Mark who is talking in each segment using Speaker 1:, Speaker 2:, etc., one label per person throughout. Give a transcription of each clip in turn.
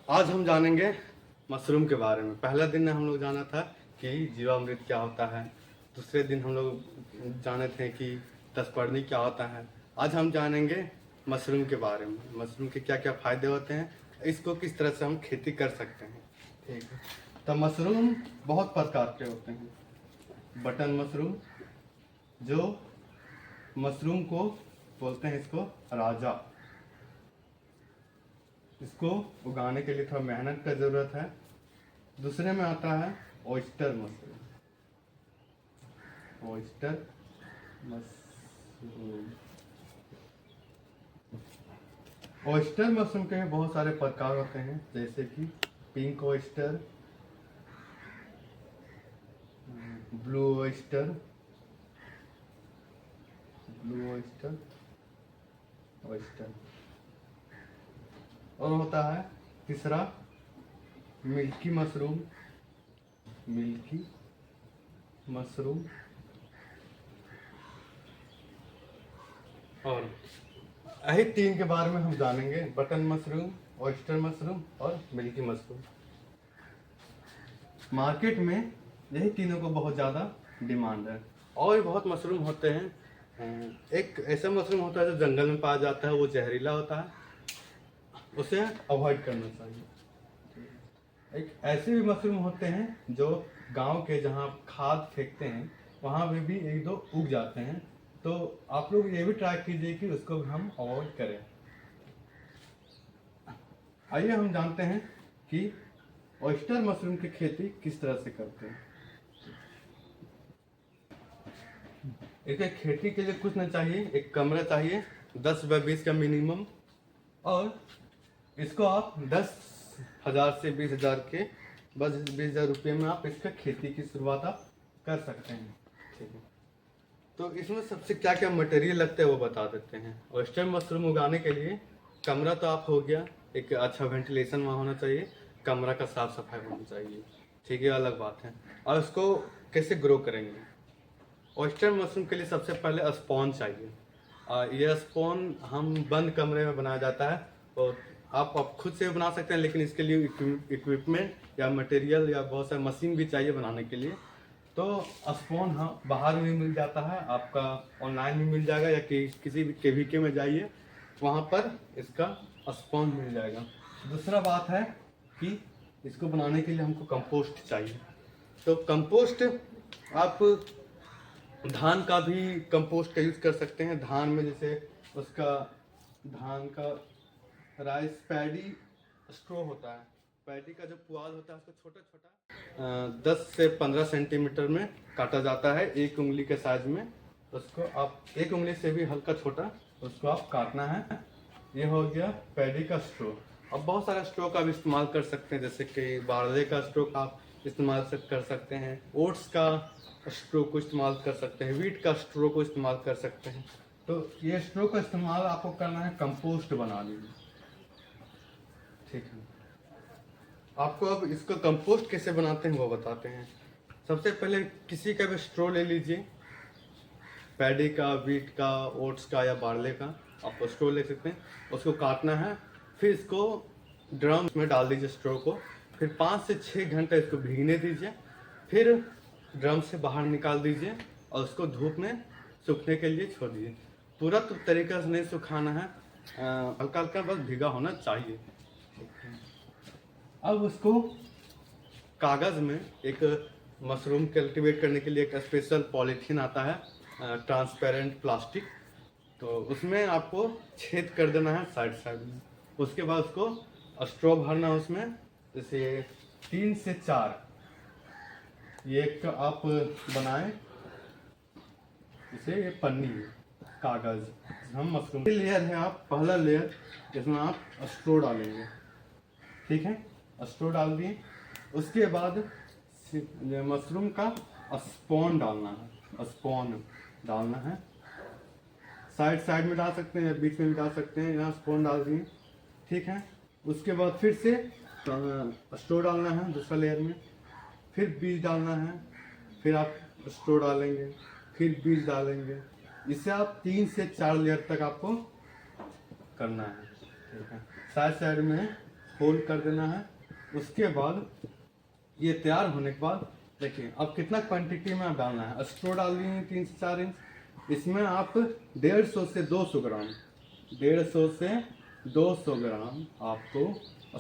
Speaker 1: आज हम जानेंगे मशरूम के बारे में। पहला दिन हम लोग जाना था कि जीवामृत क्या होता है। दूसरे दिन हम लोग जाने थे कि दसपर्णी क्या होता है। आज हम जानेंगे मशरूम के बारे में, मशरूम के क्या क्या फायदे होते हैं, इसको किस तरह से हम खेती कर सकते हैं। ठीक है, तो मशरूम बहुत प्रकार के होते हैं। बटन मशरूम, जो मशरूम को बोलते हैं इसको राजा। इसको उगाने के लिए थोड़ा मेहनत का ज़रूरत है। दूसरे में आता है oyster mushroom. Oyster mushroom, oyster mushroom के बहुत सारे प्रकार होते हैं, जैसे कि pink oyster, blue oyster, blue oyster, oyster, और होता है तीसरा मिल्की मशरूम। मिल्की मशरूम, और यही तीन के बारे में हम जानेंगे, बटन मशरूम, ऑयस्टर मशरूम और मिल्की मशरूम। मार्केट में यही तीनों को बहुत ज़्यादा डिमांड है। और भी बहुत मशरूम होते हैं। एक ऐसा मशरूम होता है जो जंगल में पाया जाता है, वो जहरीला होता है, उसे अवॉइड करना चाहिए। एक ऐसे भी मशरूम होते हैं जो गांव के जहां खाद फेंकते हैं वहां पे भी एक दो उग जाते हैं, तो आप लोग ये भी ट्राई कीजिए कि उसको हम अवॉइड करें। आइए हम जानते हैं कि ऑयस्टर मशरूम की खेती किस तरह से करते हैं। इसके खेती के लिए कुछ नहीं चाहिए, एक कमरा चाहिए 10 बाय 20 का मिनिमम, और इसको आप 10,000 से 20,000 के, बस 20,000 रुपये में आप इसका खेती की शुरुआत आप कर सकते हैं। ठीक है, तो इसमें सबसे क्या क्या मटेरियल लगते हैं वो बता देते हैं। ऑयस्टर मशरूम उगाने के लिए कमरा तो आप हो गया, एक अच्छा वेंटिलेशन वहाँ होना चाहिए, कमरा का साफ सफाई होनी चाहिए। ठीक है, अलग बात है। और उसको कैसे ग्रो करेंगे। ऑयस्टर मशरूम के लिए सबसे पहले स्पॉन चाहिए। यह स्पॉन हम बंद कमरे में बनाया जाता है, और आप खुद से भी बना सकते हैं, लेकिन इसके लिए इक्विपमेंट या मटेरियल या बहुत सारे मशीन भी चाहिए बनाने के लिए। तो स्पॉन हाँ बाहर में मिल जाता है, आपका ऑनलाइन भी मिल जाएगा, या किसी भी केवीके में जाइए, वहाँ पर इसका स्पॉन मिल जाएगा। दूसरा बात है कि इसको बनाने के लिए हमको कंपोस्ट चाहिए। तो कंपोस्ट आप धान का भी कंपोस्ट का यूज़ कर सकते हैं। धान में जैसे उसका धान का राइस पैडी स्ट्रो होता है, पैडी का जो पुआल होता है उसको छोटा छोटा 10 से 15 सेंटीमीटर में काटा जाता है, एक उंगली के साइज में। उसको आप एक उंगली से भी हल्का छोटा उसको आप काटना है। ये हो गया पैडी का स्ट्रो। अब बहुत सारा स्ट्रो का भी इस्तेमाल कर सकते हैं, जैसे कि बारले का स्ट्रो का आप इस्तेमाल कर सकते हैं, ओट्स का स्ट्रो को इस्तेमाल कर सकते हैं, वीट का स्ट्रो को इस्तेमाल कर सकते हैं। तो ये स्ट्रो का इस्तेमाल आपको करना है कंपोस्ट बनाने में। ठीक है, आपको अब इसका कंपोस्ट कैसे बनाते हैं वो बताते हैं। सबसे पहले किसी का भी स्ट्रो ले लीजिए, पैडी का, वीट का, ओट्स का या बार्ले का, आप स्ट्रो ले सकते हैं। उसको काटना है, फिर इसको ड्रम में डाल दीजिए स्ट्रो को, फिर 5 से 6 घंटे इसको भीगने दीजिए, फिर ड्रम से बाहर निकाल दीजिए और उसको धूप में सूखने के लिए छोड़ दीजिए। पूरा तो तरीका से नहीं सुखाना है, हल्का हल्का बस भीगा होना चाहिए। अब उसको कागज़ में, एक मशरूम कल्टीवेट करने के लिए एक स्पेशल पॉलीथीन आता है, ट्रांसपेरेंट प्लास्टिक, तो उसमें आपको छेद कर देना है साइड साइड में। उसके बाद उसको स्ट्रॉ भरना है उसमें, जैसे 3 से 4 ये एक आप बनाएं, जैसे ये पन्नी है, कागज़, हम मशरूम लेयर है, आप पहला लेयर इसमें आप स्ट्रॉ डालेंगे। ठीक है, स्ट्रॉ डाल दिए, उसके बाद मशरूम का स्पॉन डालना है, स्पॉन डालना है। साइड साइड में डाल सकते हैं, बीच में भी डाल सकते हैं, यहाँ स्पॉन डाल दिए। ठीक है, उसके बाद फिर से स्ट्रॉ डालना है दूसरा लेयर में, फिर बीज डालना है, फिर आप स्ट्रॉ डालेंगे, फिर बीज डालेंगे। इसे आप 3 से 4 लेयर तक आपको करना है। ठीक है, साइड साइड में होल्ड कर देना है। उसके बाद ये तैयार होने के बाद देखिए अब कितना क्वांटिटी में आप डालना है। स्ट्रो डाल दिए 3 से 4 इंच। इसमें आप 150 से 200 ग्राम 150 से 200 ग्राम आपको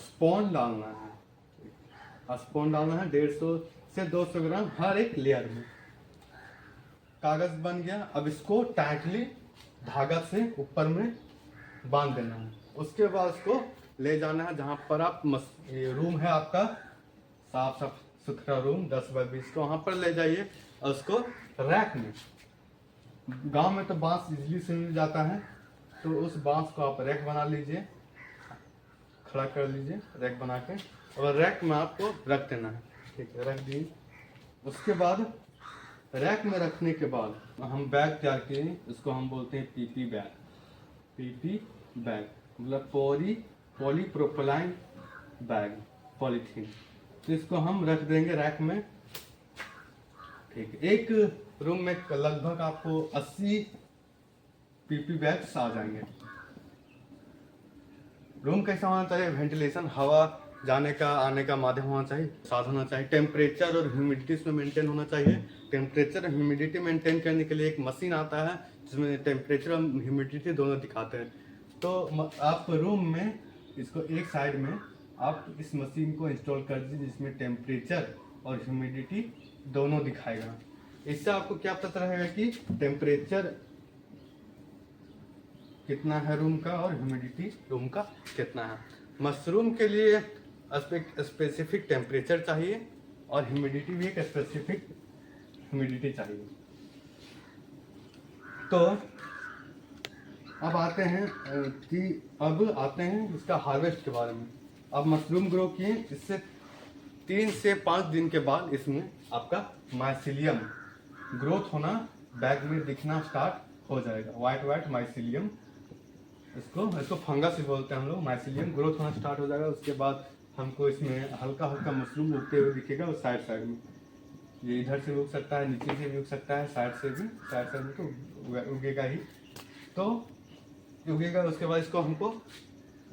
Speaker 1: स्पॉन डालना है। स्पॉन डालना है 150 से 200 ग्राम हर एक लेयर में। कागज बन गया। अब इसको टाइटली धागा से ऊपर में बांध देना है। उसके बाद उसको ले जाना है जहाँ पर आप ये रूम है आपका साफ सुथरा रूम 10 बाय 20 को वहाँ पर ले जाइए और उसको रैक में, गांव में तो बांस इजीली से मिल जाता है, तो उस बांस को आप रैक बना लीजिए, खड़ा कर लीजिए रैक बना के, और रैक में आपको रख देना है। ठीक है, रख दिए। उसके बाद रैक में रखने के बाद हम बैग तैयार किए, इसको हम बोलते हैं पीपी बैग। पीपी बैग मतलब पॉलीप्रोपिलीन बैग, पॉलीथीन। तो इसको हम रख देंगे रैक में। ठीक, एक रूम में लगभग आपको 80 पीपी बैग्स आ जाएंगे। रूम कैसा होना चाहिए? वेंटिलेशन, हवा जाने का आने का माध्यम होना चाहिए, साथ होना चाहिए। टेम्परेचर और ह्यूमिडिटी इसमें मेंटेन होना चाहिए। टेम्परेचर और ह्यूमिडिटी मेंटेन करने के लिए एक मशीन आता है जिसमें टेम्परेचर और ह्यूमिडिटी दोनों दिखाते हैं। तो आप रूम में इसको एक साइड में आप इस मशीन को इंस्टॉल कर दीजिए जिसमें टेम्परेचर और ह्यूमिडिटी दोनों दिखाएगा। इससे आपको क्या पता रहेगा कि टेम्परेचर कितना है रूम का और ह्यूमिडिटी रूम का कितना है। मशरूम के लिए स्पेसिफिक टेम्परेचर चाहिए और ह्यूमिडिटी भी एक स्पेसिफिक ह्यूमिडिटी चाहिए। तो अब आते हैं इसका हार्वेस्ट के बारे में। अब मशरूम ग्रो किए, इससे 3 से 5 दिन के बाद इसमें आपका माइसीलियम ग्रोथ होना, बैग में दिखना स्टार्ट हो जाएगा। वाइट माइसीलियम, इसको फंगस भी बोलते हैं हम लोग। माइसीलियम ग्रोथ होना स्टार्ट हो जाएगा। उसके बाद हमको इसमें हल्का मशरूम उगते हुए दिखेगा। और साइड में ये इधर से उग सकता है, नीचे से भी उग सकता है, साइड में तो उगेगा ही। तो उगेगा, उसके बाद इसको हमको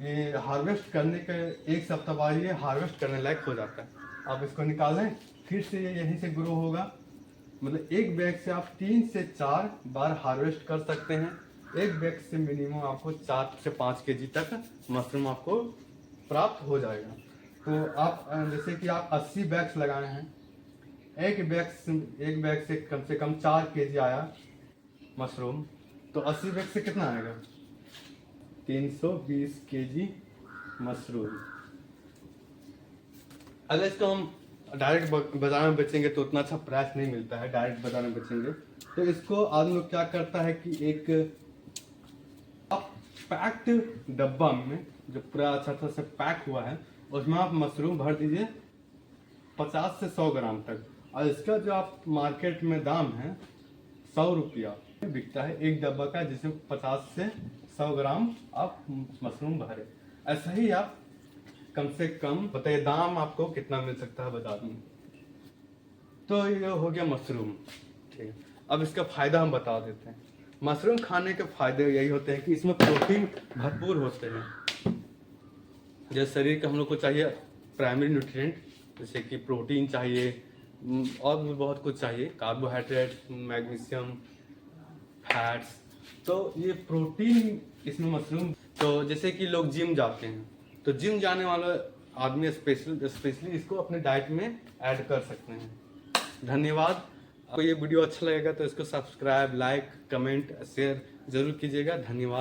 Speaker 1: ये हार्वेस्ट करने के 1 सप्ताह बाद ये हार्वेस्ट करने लायक हो जाता है। आप इसको निकालें, फिर से ये यहीं से ग्रो होगा। मतलब एक बैग से आप 3 से 4 बार हार्वेस्ट कर सकते हैं। एक बैग से मिनिमम आपको 4 से 5 केजी तक मशरूम आपको प्राप्त हो जाएगा। तो आप जैसे कि आप 80 बैग्स लगाए हैं, एक बैग से कम 4 केजी आया मशरूम, तो 80 बैग से कितना आएगा? 320 केजी मशरूम। अगर इसको हम डायरेक्ट बाजार में बेचेंगे तो उतना अच्छा प्राइस नहीं मिलता है। डायरेक्ट बाजार में बेचेंगे तो इसको आदमी लोग क्या करता है कि एक पैक्ड डब्बा में जो पूरा अच्छा से पैक हुआ है उसमें आप मशरूम भर दीजिए 50 से 100 ग्राम तक। और इसका जो आप मार्केट में दाम है 100 रुपया बिकता है एक डब्बा का, जिसमें 50 से 100 ग्राम आप मशरूम भरे। ऐसा ही आप कम से कम बताइए दाम आपको कितना मिल सकता है बाजार में। तो ये हो गया मशरूम। ठीक है, अब इसका फायदा हम बता देते हैं। मशरूम खाने के फायदे यही होते हैं कि इसमें प्रोटीन भरपूर होते हैं। जैसे शरीर का हम लोग को चाहिए प्राइमरी न्यूट्रिएंट, जैसे कि प्रोटीन चाहिए और भी बहुत कुछ चाहिए, कार्बोहाइड्रेट, मैग्नीशियम, फैट्स। तो ये प्रोटीन इसमें मशरूम। तो जैसे कि लोग जिम जाते हैं, तो जिम जाने वाला आदमी स्पेशली इसको अपने डाइट में ऐड कर सकते हैं। धन्यवाद। आपको ये वीडियो अच्छा लगेगा तो इसको सब्सक्राइब, लाइक, कमेंट, शेयर जरूर कीजिएगा। धन्यवाद।